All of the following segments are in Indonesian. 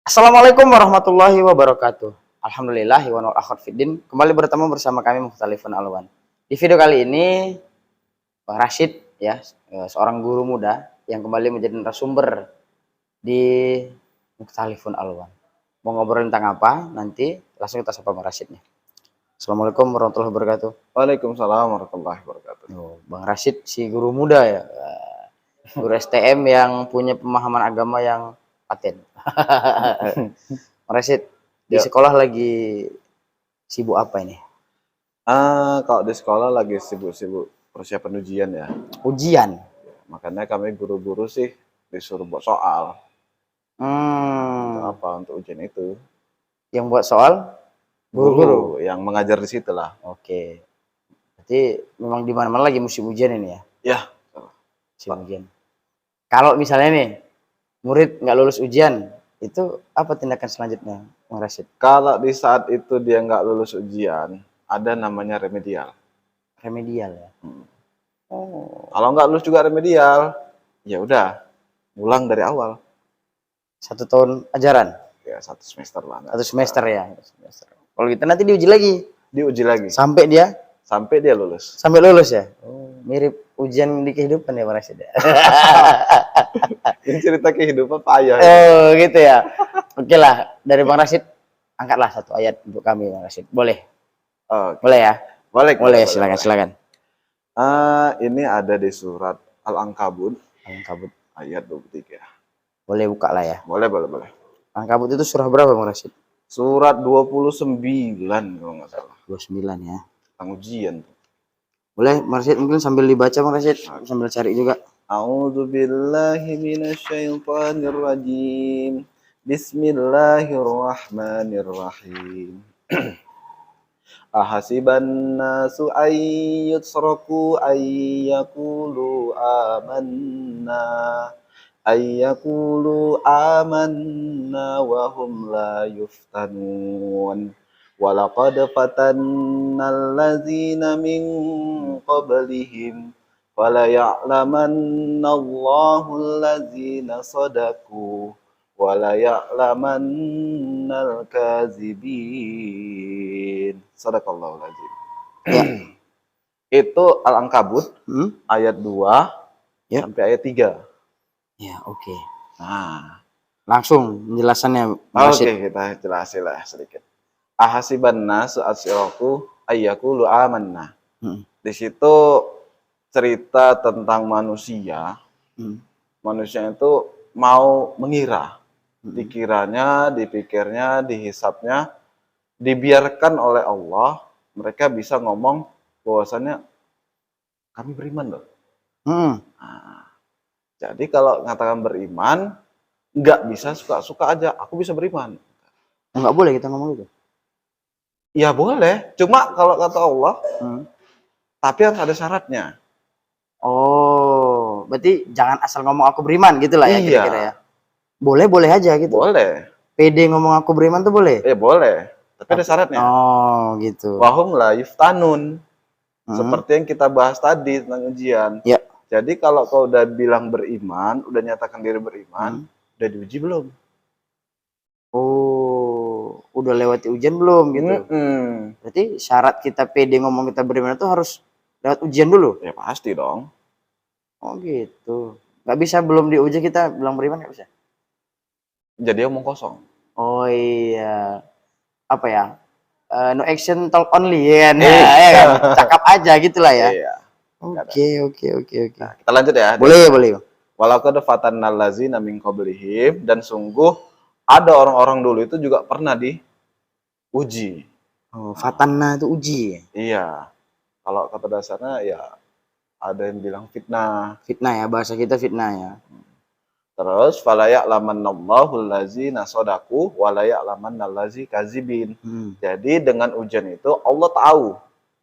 Assalamualaikum warahmatullahi wabarakatuh. Alhamdulillah wa nu'akhir fiddin. Kembali bertemu bersama kami Mukhtalifun Alwan. Di video kali ini Bang Rashid ya, seorang guru muda yang kembali menjadi narasumber di Mukhtalifun Alwan. Mau ngobrol tentang apa? Nanti langsung kita sapa Bang Rashid nih. Assalamualaikum warahmatullahi wabarakatuh. Waalaikumsalam warahmatullahi wabarakatuh. Oh, Bang Rashid si guru muda ya. Guru STM yang punya pemahaman agama yang paten. Bang Rashid, di Ya. sekolah lagi sibuk apa ini? Kalau di sekolah lagi sibuk-sibuk persiapan ujian ya. Ujian. Makanya kami guru-guru sih disuruh buat soal. Untuk apa? Untuk ujian itu. Yang buat soal guru-guru. Yang mengajar di situ lah. Oke. Berarti memang di mana-mana lagi musim ujian ini ya? Ya. Musim ujian. Kalau misalnya nih murid nggak lulus ujian, itu apa tindakan selanjutnya, Bang Rashid? Kalau di saat itu dia nggak lulus ujian, ada namanya remedial. Remedial ya. Oh, Kalau nggak lulus juga remedial, ya udah, ulang dari awal. 1 tahun ajaran, Ya 1 semester lah. 1 semester ya. 1 semester. Kalau gitu nanti diuji lagi Diuji lagi sampai sampai dia lulus. sampai lulus ya. Oh, mirip ujian di kehidupan ya, Bang Rashid ya. Ini cerita kehidupan payah. Oh, gitu ya. Oke lah, dari Bang Rashid angkatlah 1 ayat untuk kami, Bang Rashid. Boleh? Oke. Boleh ya? Boleh, Silakan. Ini ada di surat Al-Ankabut Al-Ankabut. ayat 23. Boleh buka lah ya. Boleh. Al-Ankabut itu surah berapa, Bang Rashid? Surat 29 kalau nggak salah. 29 ya. Tentang ujian. Boleh, Bang Rashid mungkin sambil dibaca, Bang Rashid, sambil cari juga. A'udzubillahi minasyaitonirrajim. Bismillahirrahmanirrahim. Ahasiban nasu ayyutsraku ayyakulu amanna wa hum la yuftanun. Walaqad fatannal ladzina min qablihim fala ya'lamanna Allahu alladzina sadaqu wala ya'lamannal kazibin. Sadaqallahul azim. Ya. Itu Al-Ankabut ayat 2 Ya. sampai ayat 3. Ya, oke. Nah, Langsung penjelasannya, Bang oke, Rashid. kita jelasin lah sedikit. Ahasiban nasu asyraku ayyakulu amanna. Di situ cerita tentang manusia. Manusia itu mau mengira. Dikiranya, dipikirnya, dihisapnya, dibiarkan oleh Allah, mereka bisa ngomong bahwasannya kami beriman loh. Nah, jadi kalau ngatakan beriman, nggak bisa suka-suka aja, aku bisa beriman. Nggak boleh kita ngomong itu. Ya boleh, cuma kalau kata Allah, tapi harus ada syaratnya. Oh, berarti jangan asal ngomong aku beriman gitulah ya, Iya. kira-kira ya. Boleh aja gitu. Boleh. PD ngomong aku beriman tuh boleh? Boleh, tapi ada syaratnya. Oh, gitu. Wahum la yuftanun. Seperti yang kita bahas tadi tentang ujian. Ya. Jadi kalau kau udah bilang beriman, udah nyatakan diri beriman, udah diuji belum? Oh, udah lewati ujian belum gitu? Berarti syarat kita PD ngomong kita beriman itu harus lewat ujian dulu? Ya pasti dong. Oh gitu. Nggak bisa belum diuji kita bilang beriman, nggak bisa? Jadi omong kosong. Oh iya. Apa ya? No action talk only ya kan? Ya kan? Cakap aja gitulah ya. Iya. Oke. Nah, kita lanjut ya. Boleh. Walaqad fatannal ladzina min qablihim, dan sungguh ada orang-orang dulu itu juga pernah diuji. Oh, fatanna itu uji. Iya. Kalau kata dasarnya ya ada yang bilang fitnah. Fitnah ya, bahasa kita fitnah ya. Terus fala ya'lamannallahu allazina shadaqu wa la ya'lamannal ladzi kadzibin. Jadi dengan ujian itu Allah tahu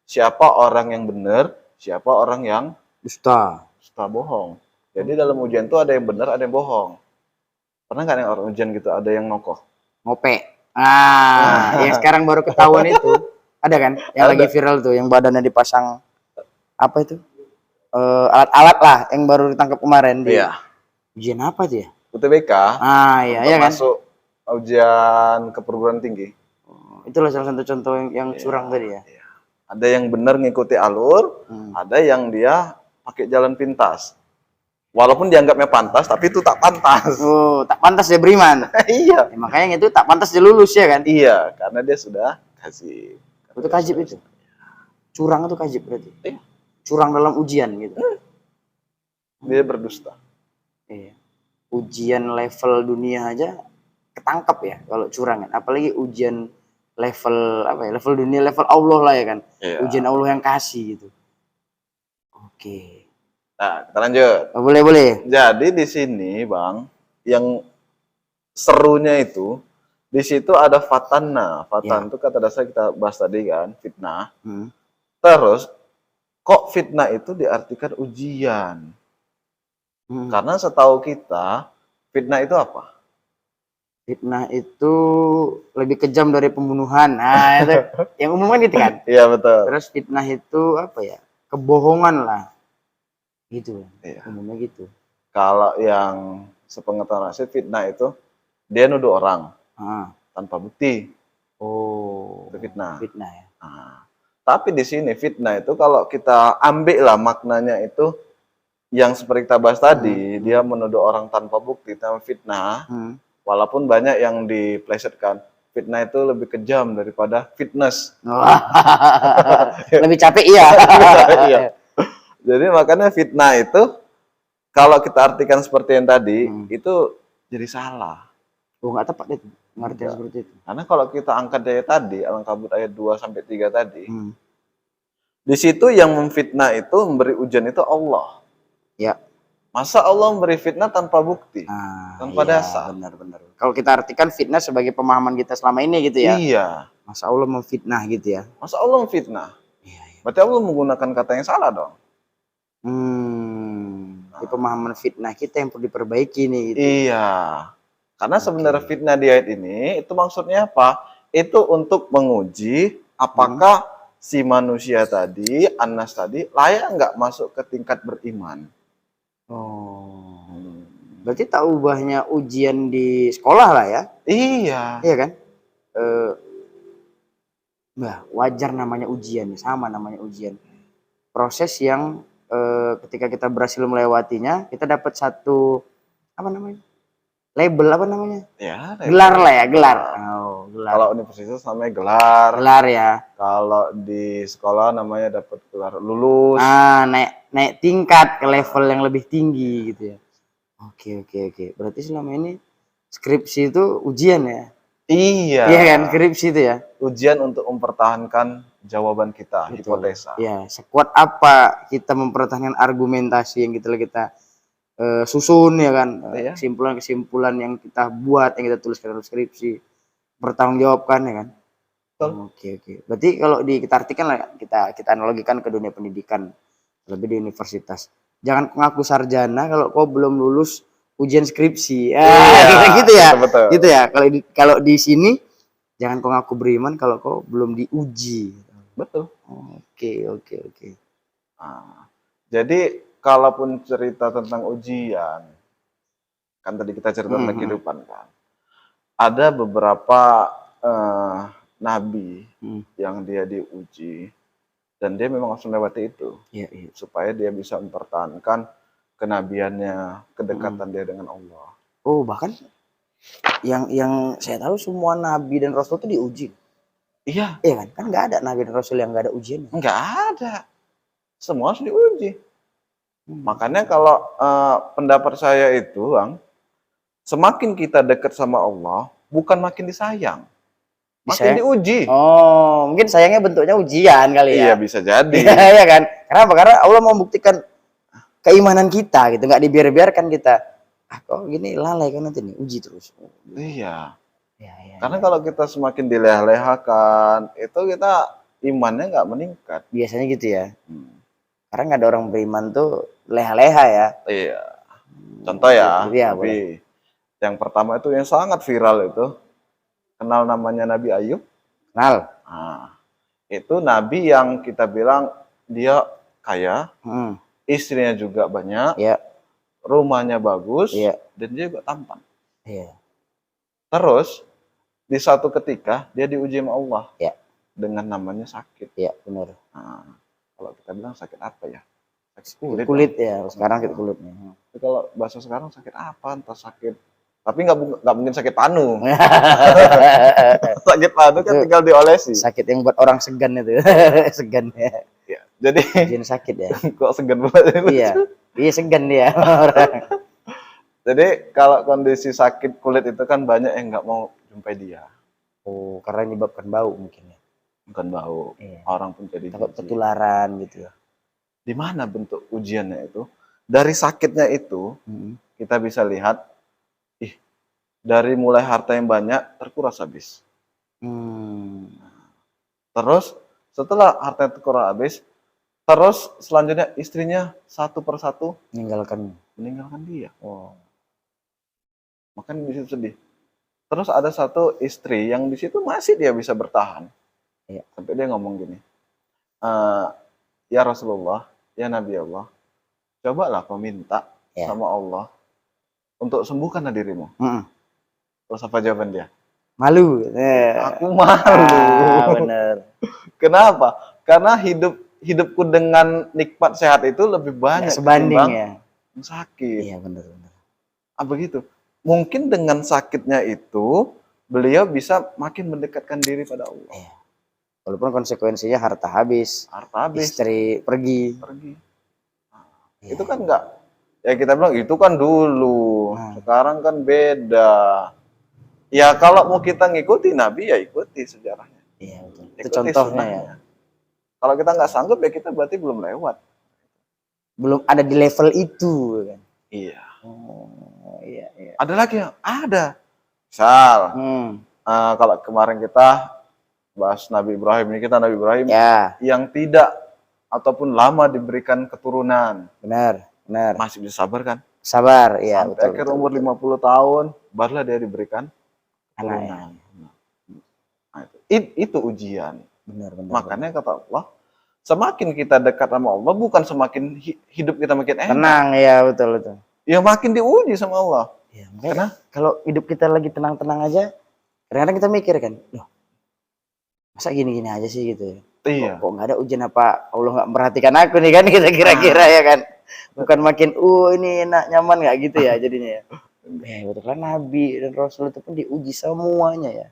siapa orang yang benar, siapa orang yang dusta bohong. Jadi dalam ujian itu ada yang benar, ada yang bohong. Pernah nggak yang orang ujian gitu ada yang nokoh? Ngope. Yang sekarang baru ketahuan itu. Ada kan? Yang lagi viral tuh, yang badannya dipasang apa itu? Alat-alat lah yang baru ditangkap kemarin di. Iya. Ujian apa tuh ya? UTBK. Iya kan? Masuk ujian ke perguruan tinggi. Itulah salah satu contoh yang curang tadi ya. Iya. Ada yang benar ngikuti alur, ada yang dia pakai jalan pintas. Walaupun dianggapnya pantas, tapi itu tak pantas. Oh, tak pantas dia beriman. Iya. Ya, makanya itu tak pantas dia lulus ya kan? Iya, karena dia sudah kasih. Itu kajib itu. Curang itu kajib berarti. Iya. Curang dalam ujian gitu. Dia berdusta. Iya. Ujian level dunia aja ketangkep ya kalau curang kan. Apalagi ujian level apa ya? Level dunia, level Allah lah ya kan. Iya. Ujian Allah yang kasih gitu. Oke. Nah, kita lanjut. Oh, boleh, boleh. Jadi di sini, Bang, yang serunya itu di situ ada fatanna. Fatan itu kata dasar kita bahas tadi kan, fitnah. Terus kok fitnah itu diartikan ujian? Karena setahu kita fitnah itu apa? Fitnah itu lebih kejam dari pembunuhan. Nah, itu yang umum kan gitu kan. Iya, betul. Terus fitnah itu apa ya? Kebohongan lah. Gitu. Iya. Umumnya gitu. Kalau yang sepengetahuan saya fitnah itu dia nuduh orang tanpa bukti. Oh, Itu fitnah. Fitnah ya. Nah, tapi di sini fitnah itu kalau kita ambil lah maknanya itu yang seperti kita bahas tadi, dia menuduh orang tanpa bukti, itu fitnah. Walaupun banyak yang diplesetkan, fitnah itu lebih kejam daripada fitness. Lebih capek iya. Iya. Jadi makanya fitnah itu kalau kita artikan seperti yang tadi, itu jadi salah. Oh, nggak tepat itu. Ngerti seperti itu. Karena kalau kita angkat dari tadi, Al-Ankabut ayat 2 sampai 3 tadi, di situ yang memfitnah itu, memberi ujian itu Allah. Ya. Masa Allah memberi fitnah tanpa bukti? Tanpa dasar. Benar-benar. Kalau kita artikan fitnah sebagai pemahaman kita selama ini gitu ya. Iya. Masa Allah memfitnah gitu ya. Masa Allah memfitnah? Iya. Berarti Allah menggunakan kata yang salah dong. Di pemahaman fitnah kita yang perlu diperbaiki nih gitu. Iya. Karena sebenarnya fitnah di ayat ini itu maksudnya apa? Itu untuk menguji apakah si manusia tadi, Anas tadi layak nggak masuk ke tingkat beriman. Oh. Berarti tak ubahnya ujian di sekolah lah ya? Iya. Iya kan? Wajar namanya ujian, sama namanya ujian. Proses yang ketika kita berhasil melewatinya, kita dapat satu apa namanya? Label apa namanya? Ya, gelar lah ya, gelar. Oh, gelar. Kalau universitas namanya gelar. Gelar ya. Kalau di sekolah namanya dapat gelar lulus. Naik tingkat ke level yang lebih tinggi gitu ya. Oke. Berarti selama ini skripsi itu ujian ya? Iya. Iya kan, skripsi itu ya. Ujian untuk mempertahankan jawaban kita, hipotesa. Iya, sekuat apa kita mempertahankan argumentasi yang kita susun ya kan, kesimpulan-kesimpulan yang kita buat, yang kita tuliskan dalam skripsi, bertanggungjawabkan ya kan. Oke. Berarti kalau kita artikan lah, kita analogikan ke dunia pendidikan, lebih di universitas. Jangan ngaku sarjana kalau kau belum lulus ujian skripsi. Gitu ya. Betul. Gitu ya. Kalau di sini jangan kau ngaku beriman kalau kau belum diuji. Betul. Oke. Jadi kalaupun cerita tentang ujian, kan tadi kita cerita tentang kehidupan kan, ada beberapa nabi yang dia diuji dan dia memang harus melewati itu supaya dia bisa mempertahankan kenabiannya, kedekatan dia dengan Allah. Oh, bahkan yang saya tahu semua nabi dan rasul itu diuji. Iya kan? Kan nggak ada nabi dan rasul yang nggak ada ujiannya. Nggak ada. Semua harus diuji. Makanya kalau pendapat saya itu, Bang, semakin kita dekat sama Allah, bukan makin disayang, makin diuji. Oh, mungkin sayangnya bentuknya ujian kali ya. Iya, bisa jadi. Iya kan? Kenapa? Karena Allah mau membuktikan keimanan kita gitu, nggak dibiarkan kita. Kok gini lalai kan nanti nih, uji terus. Iya. Karena kalau kita semakin dileleh-lehakan, itu kita imannya nggak meningkat. Biasanya gitu ya. Karena nggak ada orang beriman tuh leha-leha ya. Iya. Contoh ya, Nabi. Yang pertama itu yang sangat viral itu, kenal namanya Nabi Ayub? Kenal. Itu Nabi yang kita bilang dia kaya, istrinya juga banyak, rumahnya bagus, dan dia juga tampan. Terus di suatu ketika dia diuji sama Allah Ya. dengan namanya sakit. Iya, benar. Nah, kalau kita bilang sakit apa ya? Sakit Kulit ya, sekarang sakit kulitnya. Tapi kalau bahasa sekarang sakit apa? Entah sakit, tapi nggak mungkin sakit panu. Sakit panu kan Itu tinggal diolesi. sakit yang buat orang segan itu. Segan ya. Ya, jadi Jin sakit ya. kok segan banget. Iya. Iya segan dia orang. Jadi kalau kondisi sakit kulit itu kan banyak yang nggak mau jumpai dia. Oh, karena menyebabkan bau mungkin ya. Bukan bau, Iya. orang pun jadi Takut jijik. ketularan gitu ya. Di mana bentuk ujiannya itu? Dari sakitnya itu kita bisa lihat, dari mulai harta yang banyak terkuras habis. Terus setelah harta yang terkuras habis, terus selanjutnya istrinya satu persatu meninggalkan dia. Oh. Makanya di situ sedih. Terus ada satu istri yang di situ masih dia bisa bertahan. Iya. Sampai dia ngomong gini, ya Rasulullah, ya Nabi Allah, cobalah kau minta sama Allah untuk sembuhkanlah dirimu. Terus apa jawaban dia? Malu. Aku malu. Bener. Kenapa? Karena hidupku dengan nikmat sehat itu lebih banyak sebanding ya. Sakit. Iya benar. Apa gitu? Mungkin dengan sakitnya itu beliau bisa makin mendekatkan diri pada Allah. Iya. Walaupun konsekuensinya harta habis, istri pergi. Nah, itu kan enggak, ya kita bilang itu kan dulu, sekarang kan beda. Ya kalau mau kita ngikuti Nabi ya ikuti sejarahnya. Iya betul. Ikuti Itu contohnya sunnahnya. ya. Kalau kita nggak sanggup ya kita berarti belum lewat. Belum ada di level itu kan. Iya. Oh iya. Ada lagi yang ada. Misal, kalau kemarin kita bahas Nabi Ibrahim, ini kita Nabi Ibrahim yang tidak ataupun lama diberikan keturunan. Benar. Masih bisa sabar kan? Sabar, iya sampai akhir umur 50 tahun barulah dia diberikan keturunan. Nah, itu ujian. Benar. Makanya kata Allah, semakin kita dekat sama Allah, bukan semakin hidup kita makin enak. Tenang, ya betul. Ya makin diuji sama Allah. Ya, karena kalau hidup kita lagi tenang-tenang aja, kadang-kadang kita mikir kan, loh, masa gini-gini aja sih gitu ya. Iya. Kok nggak ada ujian apa Allah nggak memperhatikan aku nih kan, kita kira-kira ya kan. Bukan makin, ini enak, nyaman nggak gitu ya jadinya ya. Betul kan Nabi dan Rasul itu pun diuji semuanya ya.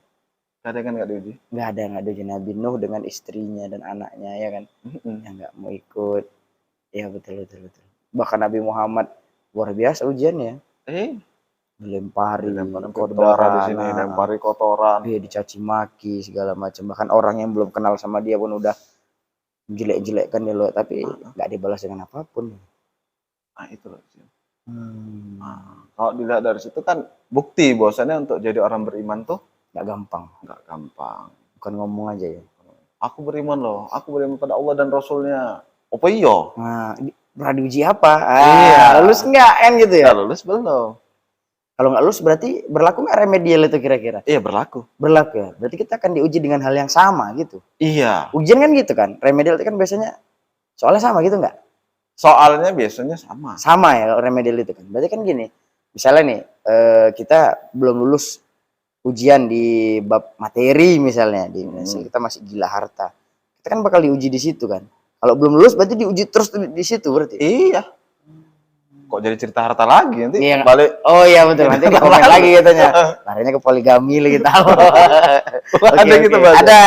Ada kan nggak diuji? Nggak ada uji. Nabi Nuh dengan istrinya dan anaknya ya kan, yang nggak mau ikut. Ya betul. Bahkan Nabi Muhammad luar biasa ujiannya. Dilempari kotoran di sini, lempari kotoran. Iya, dicaci maki segala macam. Bahkan orang yang belum kenal sama dia pun udah jelek-jelekkan dia loh, tapi nggak dibalas dengan apapun. Nah itu loh. Nah, kalau dilihat dari situ kan bukti bahwasannya untuk jadi orang beriman tuh nggak gampang. Bukan ngomong aja ya. Aku beriman loh, aku beriman pada Allah dan Rasulnya. Apa iya? Nah, pernah diuji apa? Iya. Lulus nggak gitu ya? Nggak lulus belum. Kalau nggak lulus berarti berlaku nggak remedial itu kira-kira? Iya berlaku ya. Berarti kita akan diuji dengan hal yang sama gitu. Iya. Ujian kan gitu kan? Remedial itu kan biasanya soalnya sama gitu nggak? Soalnya biasanya sama. Sama ya kalau remedial itu kan. Berarti kan gini, misalnya nih kita belum lulus ujian di bab materi misalnya, kita masih gila harta. Kita kan bakal diuji di situ kan. Kalau belum lulus berarti diuji terus di situ berarti. Iya. Kok jadi cerita harta lagi nanti balik. Oh iya betul, nanti kita komen lagi katanya. Larinya ke poligami lagi tahu. Ada gitu Bang. Ada.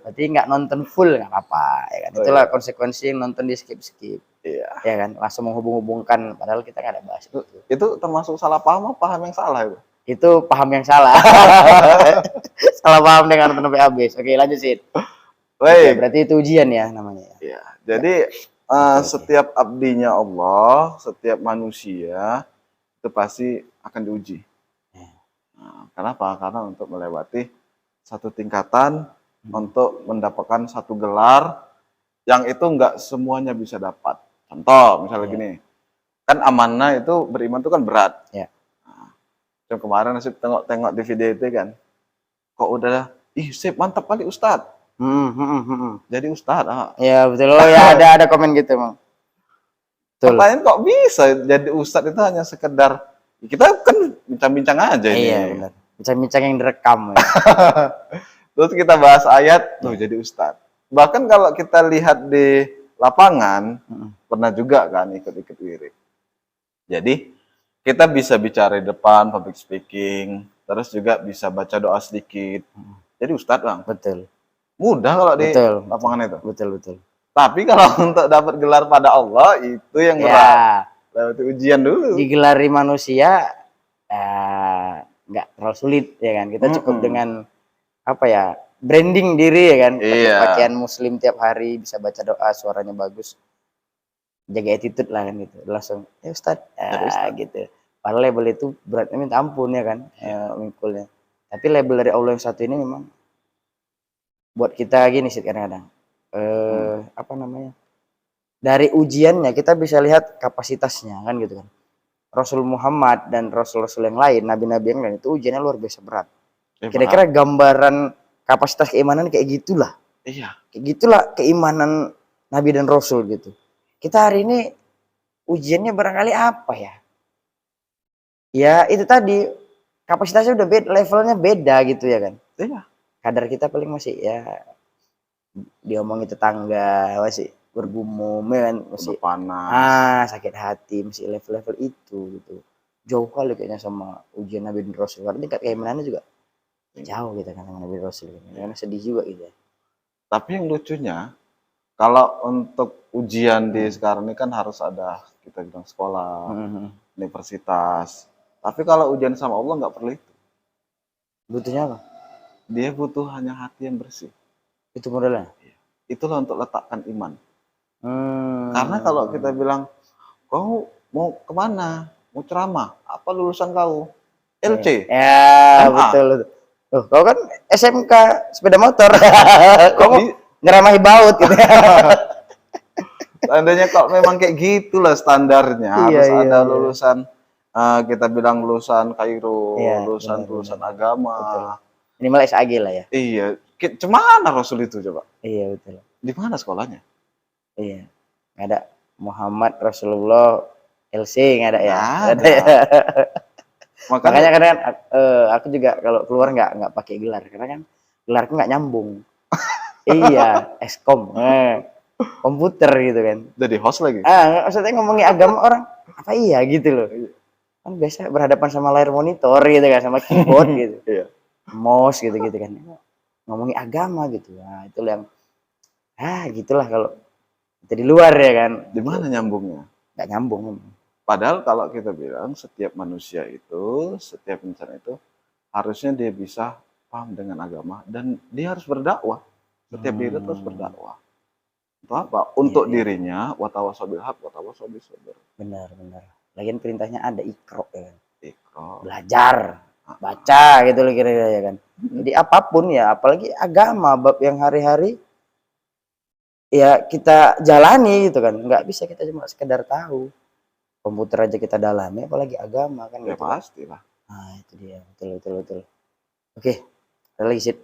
Berarti nggak nonton full nggak apa-apa ya kan. Itulah konsekuensi yang nonton di skip. Iya. Ya kan, langsung menghubung-hubungkan padahal kita nggak ada bahas itu. Itu termasuk salah paham apa paham yang salah itu? Itu paham yang salah. Salah paham dengan nonton sampai habis. Oke, lanjut sih. Baik. Berarti itu ujian ya namanya. Iya. Jadi setiap abdinya Allah, setiap manusia itu pasti akan diuji. Nah, kenapa? Karena untuk melewati satu tingkatan, untuk mendapatkan satu gelar yang itu enggak semuanya bisa dapat. Contoh, misalnya gini, kan amanah itu beriman itu kan berat. Nah, kemarin Sip tengok di video itu kan, kok udah, Sip mantap kali Ustadz. Jadi Ustadz. Ya betul. Oh ya ada komen gitu emang. Pertanyaan kok bisa jadi Ustadz itu hanya sekedar kita kan bincang-bincang aja ini. Iya benar. bincang-bincang yang direkam. Ya. Terus kita bahas ayat, tuh jadi ustadz. Bahkan kalau kita lihat di lapangan, pernah juga kan ikut-ikut wirid. Jadi kita bisa bicara di depan, public speaking, terus juga bisa baca doa sedikit. Jadi ustadz bang. Betul. Mudah kalau di Betul. lapangan itu. Betul. Tapi kalau untuk dapat gelar pada Allah, itu yang berat. Ya, Lewat ujian dulu. digelari manusia nggak terlalu sulit ya kan. Kita cukup dengan apa ya, branding diri ya kan, pakai Iya. pakaian muslim tiap hari, bisa baca doa, suaranya bagus, jaga attitude lah kan gitu, langsung ya Ustadz, gitu. Padahal label itu beratnya minta ampun ya kan, mikulnya. Tapi label dari Allah yang satu ini memang buat kita gini sih kadang-kadang, apa namanya, dari ujiannya kita bisa lihat kapasitasnya kan gitu kan. Rasul Muhammad dan Rasul-Rasul yang lain, nabi-nabi yang lain itu ujiannya luar biasa berat. Kira-kira gambaran kapasitas keimanan kayak gitulah. Iya. Kayak gitulah keimanan Nabi dan Rasul gitu. Kita hari ini ujiannya barangkali apa ya? Ya itu tadi, kapasitasnya udah beda, levelnya beda gitu ya kan. Iya. Kadar kita paling masih ya diomongin tetangga, masih bergumul kan, masih panas. Sakit hati, masih level-level itu gitu. Jauh kali kayaknya sama ujian Nabi dan Rasul. Karena tingkat keimanannya juga jauh gitu kan sama Nabi Rasul. Karena sedih juga gitu. Tapi yang lucunya, kalau untuk ujian di sekarang ini kan harus ada, kita bilang sekolah, universitas. Tapi kalau ujian sama Allah nggak perlu itu. Butuhnya apa? Dia butuh hanya hati yang bersih. Itu modalnya? Itulah untuk letakkan iman. Karena kalau kita bilang, kau mau kemana? Mau ceramah? Apa lulusan kau? LC? Ya, betul. Kau kan SMK sepeda motor. Kau ngeramahi baut gitu. Seandainya kalau memang kayak gitulah standarnya, harus ada lulusan, kita bilang lulusan Kairo, lulusan agama. Betul. Minimal SAG lah ya. Iya. Cemana Rasul itu coba? Iya betul. Di mana sekolahnya? Iya. Nggak ada Muhammad Rasulullah LC, nggak ada ya. Ada. Makanya kadang aku juga kalau keluar nggak pakai gelar, karena kan gelarku nggak nyambung. Iya, Eskom, komputer gitu kan. Jadi host lagi. Maksudnya ngomongin agama orang apa iya gitu loh. Kan biasa berhadapan sama layar monitor gitu kan, sama keyboard gitu. Iya. Mouse gitu kan. Ngomongin agama gitu. Nah, itu yang gitulah kalau kita di luar ya kan. Di mana nyambungnya? Nggak nyambung. Padahal kalau kita bilang setiap manusia itu, setiap insan itu harusnya dia bisa paham dengan agama dan dia harus berdakwah. Setiap diri terus berdakwah. Untuk apa? Untuk dirinya, watawasau bil haq, watawasau bis sabr. Benar. Lagian perintahnya ada ikro ya kan. Ikro. Belajar, baca gitu loh kira-kira ya kan. Jadi apapun ya, apalagi agama, bab yang hari-hari ya kita jalani gitu kan. Nggak bisa kita cuma sekedar tahu. Komputer aja kita dalami, apalagi agama kan ya gitu. Pastilah. Nah itu dia, betul. Oke, ada lagi Sid?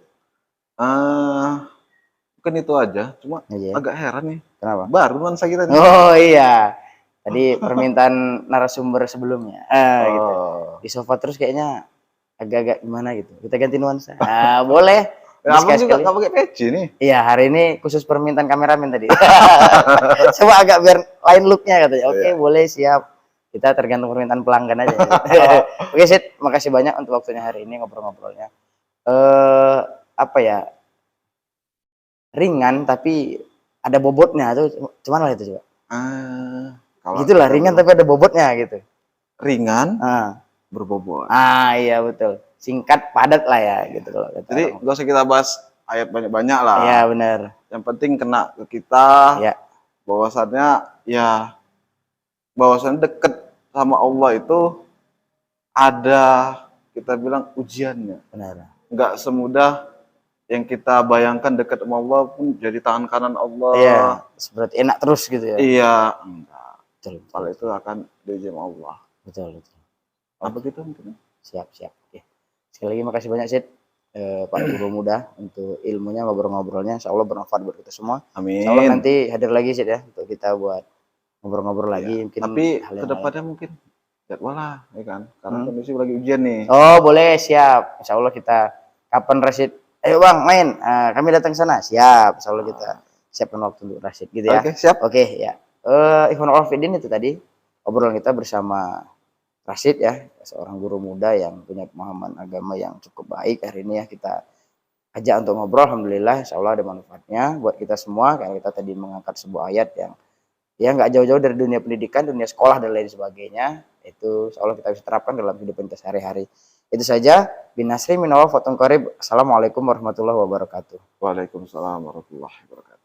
Mungkin itu aja, cuma agak heran nih. Kenapa? Baru nuansa kita nih. Oh iya, tadi permintaan narasumber sebelumnya. Gitu. Di sofa terus kayaknya agak-agak gimana gitu. Kita ganti nuansa. Boleh. Abang juga nggak pakai peci nih. Iya, hari ini khusus permintaan kameramen tadi. Coba agak biar lain looknya katanya. Oke, boleh, siap. Kita tergantung permintaan pelanggan aja. Oke, Sid, makasih banyak untuk waktunya hari ini ngobrol-ngobrolnya. Apa ya? Ringan tapi ada bobotnya tuh. Cuman lah itu coba. Gitulah, ringan tapi ada bobotnya gitu. Ringan, berbobot. Iya betul. Singkat, padat lah ya gitu kalau kata. Jadi gak usah kita bahas ayat banyak-banyak lah. Iya benar. Yang penting kena ke kita. Ya. Bahwasannya deket sama Allah itu ada, kita bilang, ujiannya. Benar. Nggak semudah yang kita bayangkan dekat sama Allah pun jadi tangan kanan Allah. Iya. Seperti enak terus gitu ya. Iya. Enggak. Betul. Kalau itu akan diuji sama Allah. Betul. Apa gitu mungkin? Siap. Oke. Sekali lagi makasih banyak Sid, Pak Guru Muda, untuk ilmunya, ngobrol-ngobrolnya. Insya Allah bermanfaat buat kita semua. Amin. Insya Allah nanti hadir lagi Sid ya, untuk kita buat ngobrol-ngobrol lagi. Mungkin tapi kedepannya mungkin jadwal lah, ya kan? Karena kondisi lagi ujian nih. Oh, boleh, siap. Insya Allah kita kapan Rashid? Ayo Bang, main. Kami datang ke sana. Siap. Insya Allah kita siapkan waktu untuk Rashid gitu ya. Oke, siap. Oke, ya. Ikhwan Al-Fidin itu tadi obrolan kita bersama Rashid ya, seorang guru muda yang punya pemahaman agama yang cukup baik. Hari ini ya kita ajak untuk ngobrol. Alhamdulillah, insya Allah ada manfaatnya buat kita semua. Karena kita tadi mengangkat sebuah ayat yang ya nggak jauh-jauh dari dunia pendidikan, dunia sekolah dan lain sebagainya. Itu insya Allah kita bisa terapkan dalam kehidupan kita sehari-hari. Itu saja. Bin Nasri minallah fatun qarib. Assalamualaikum warahmatullahi wabarakatuh. Waalaikumsalam warahmatullahi wabarakatuh.